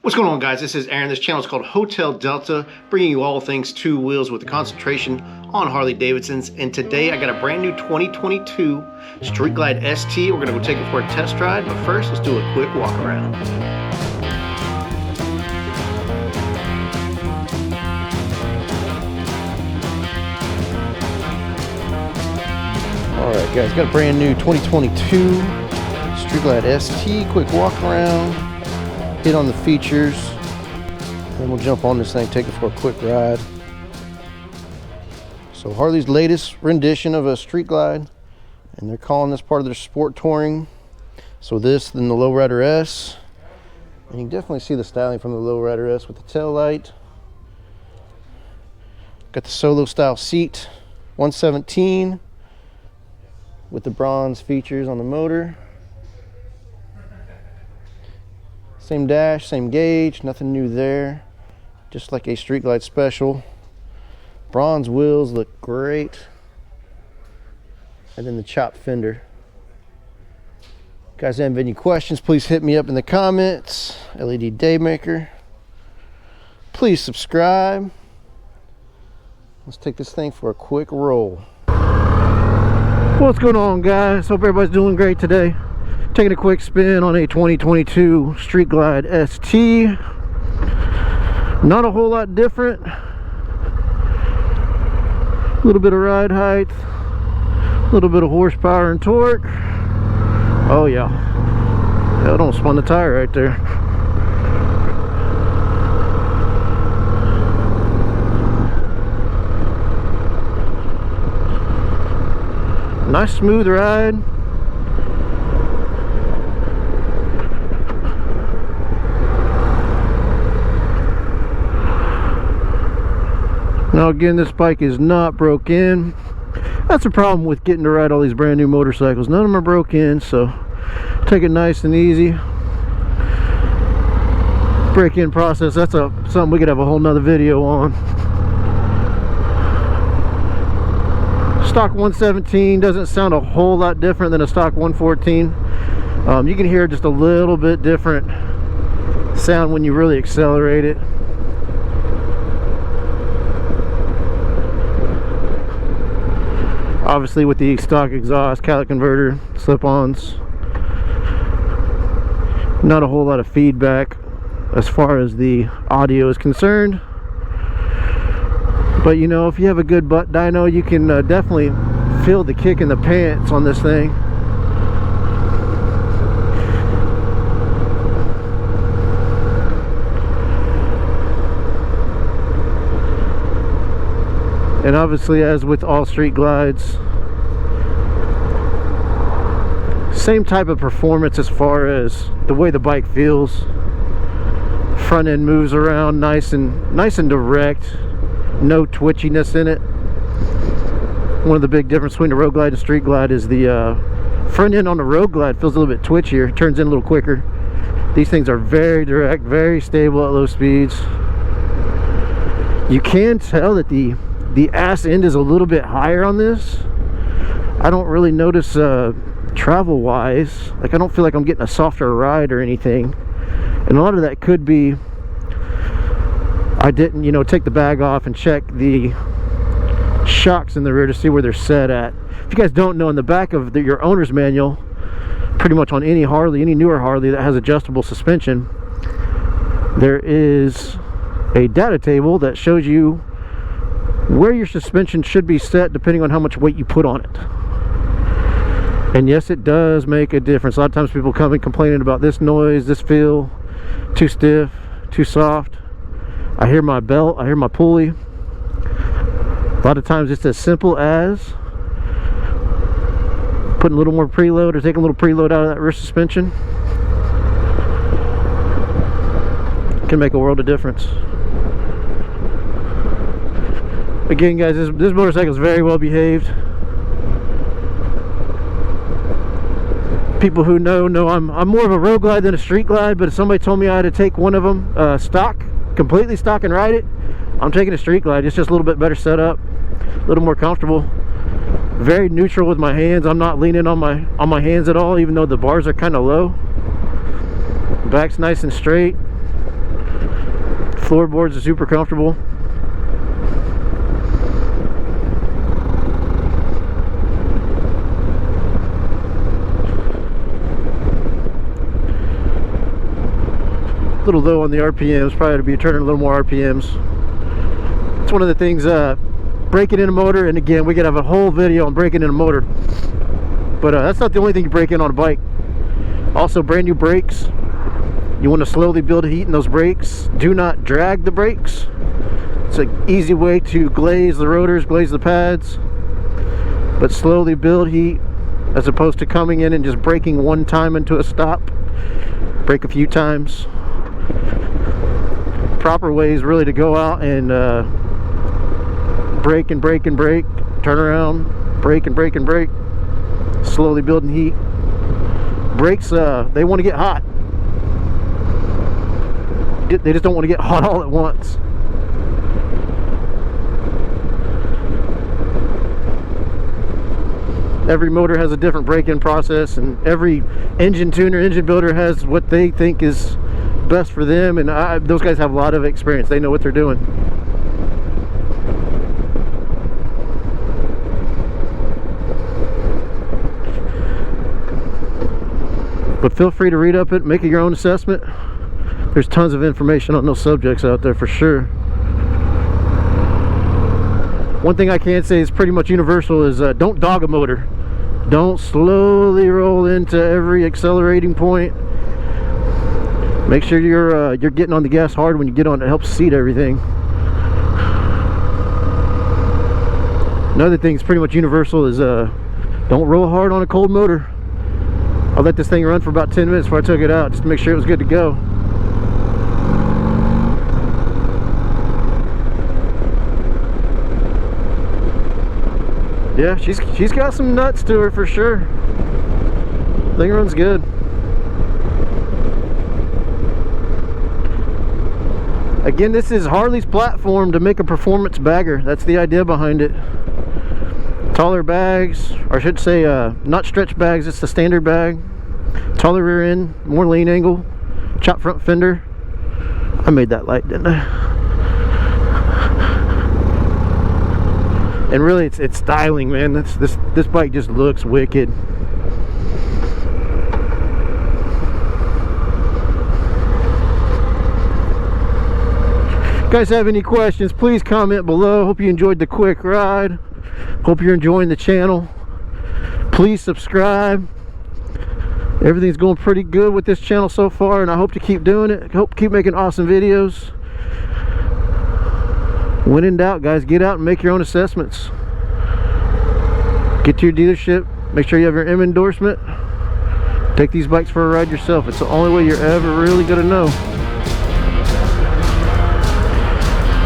What's going on, guys? This is Aaron. This channel is called Hotel Delta, bringing you all things two wheels with a concentration on Harley-Davidsons. And today I got a brand new 2022 Street Glide ST. We're going to go take it for a test ride, but first let's do a quick walk around. Alright guys, got a brand new 2022 Street Glide ST. Quick walk around. Hit on the features, then we'll jump on this thing, take it for a quick ride. So Harley's latest rendition of a Street Glide, and they're calling this part of their sport touring. So this, then the Lowrider S, and you can definitely see the styling from the Lowrider S with the tail light. Got the solo style seat, 117 with the bronze features on the motor. Same dash, same gauge, nothing new there. Just like a Street Glide special. Bronze wheels look great. And then the chopped fender. Guys, have any questions, please hit me up in the comments. LED Daymaker. Please subscribe. Let's take this thing for a quick roll. What's going on, guys? Hope everybody's doing great today. Taking a quick spin on a 2022 Street Glide ST. Not a whole lot different. A little bit of ride height, a little bit of horsepower and torque. Oh yeah, that don't spun the tire right there. Nice smooth ride. Now again, this bike is not broke in. That's a problem with getting to ride all these brand new motorcycles. None of them are broke in, so take it nice and easy. Break-in process, that's something we could have a whole nother video on. Stock 117 doesn't sound a whole lot different than a stock 114. You can hear just a little bit different sound when you really accelerate it. Obviously with the stock exhaust, catalytic converter, slip-ons, not a whole lot of feedback as far as the audio is concerned. But you know, if you have a good butt dyno, you can definitely feel the kick in the pants on this thing. And obviously, as with all Street Glides, same type of performance as far as the way the bike feels. Front end moves around nice and direct, no twitchiness in it. One of the big differences between the Road Glide and Street Glide is the front end on the Road Glide feels a little bit twitchier, turns in a little quicker. These things are very direct, very stable at low speeds. You can tell that the ass end is a little bit higher on this. I don't really notice travel wise, like I don't feel like I'm getting a softer ride or anything, and a lot of that could be I didn't, you know, take the bag off and check the shocks in the rear to see where they're set at. If you guys don't know, in the back of your owner's manual, pretty much on any Harley, any newer Harley that has adjustable suspension, there is a data table that shows you where your suspension should be set depending on how much weight you put on it. And yes, it does make a difference. A lot of times people come in complaining about this noise, this feel, too stiff, too soft. I hear my belt, I hear my pulley. A lot of times it's as simple as putting a little more preload or taking a little preload out of that rear suspension. It can make a world of difference. Again, guys, this motorcycle is very well behaved. People who know I'm more of a Road Glide than a Street Glide, but if somebody told me I had to take one of them stock, completely stock, and ride it, I'm taking a Street Glide. It's just a little bit better setup, a little more comfortable. Very neutral with my hands. I'm not leaning on my hands at all, even though the bars are kind of low. Back's nice and straight. Floorboards are super comfortable. A little low on the RPMs, probably to be turning a little more RPMs. It's one of the things, breaking in a motor, and again, we could have a whole video on breaking in a motor. But that's not the only thing you break in on a bike. Also, brand new brakes. You want to slowly build heat in those brakes. Do not drag the brakes. It's an easy way to glaze the rotors, glaze the pads, but slowly build heat as opposed to coming in and just braking one time into a stop. Brake a few times. Proper way is really to go out and brake and brake and brake, turn around, brake and brake and brake, slowly building heat. Brakes, they want to get hot. They just don't want to get hot all at once. Every motor has a different break-in process, and every engine tuner, engine builder has what they think is best for them, and those guys have a lot of experience. They know what they're doing. But feel free to read up it, make your own assessment. There's tons of information on those subjects out there for sure. One thing I can say is pretty much universal is don't dog a motor. Don't slowly roll into every accelerating point. Make sure you're getting on the gas hard when you get on. It helps seat everything. Another thing that's pretty much universal is don't roll hard on a cold motor. I let this thing run for about 10 minutes before I took it out just to make sure it was good to go. Yeah, she's got some nuts to her for sure. Thing runs good. Again, this is Harley's platform to make a performance bagger. That's the idea behind it. Taller bags, or I should say not stretch bags, it's the standard bag. Taller rear end, more lean angle, chop front fender. I made that light, didn't I? And really it's styling, man. This bike just looks wicked. If you guys have any questions, please comment below. Hope you enjoyed the quick ride. Hope you're enjoying the channel. Please subscribe. Everything's going pretty good with this channel so far, and I hope to keep doing it. Hope to keep making awesome videos. When in doubt, guys, get out and make your own assessments. Get to your dealership. Make sure you have your M endorsement. Take these bikes for a ride yourself. It's the only way you're ever really going to know.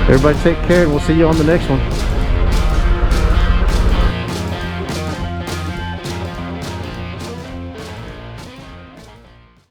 Everybody take care, and we'll see you on the next one.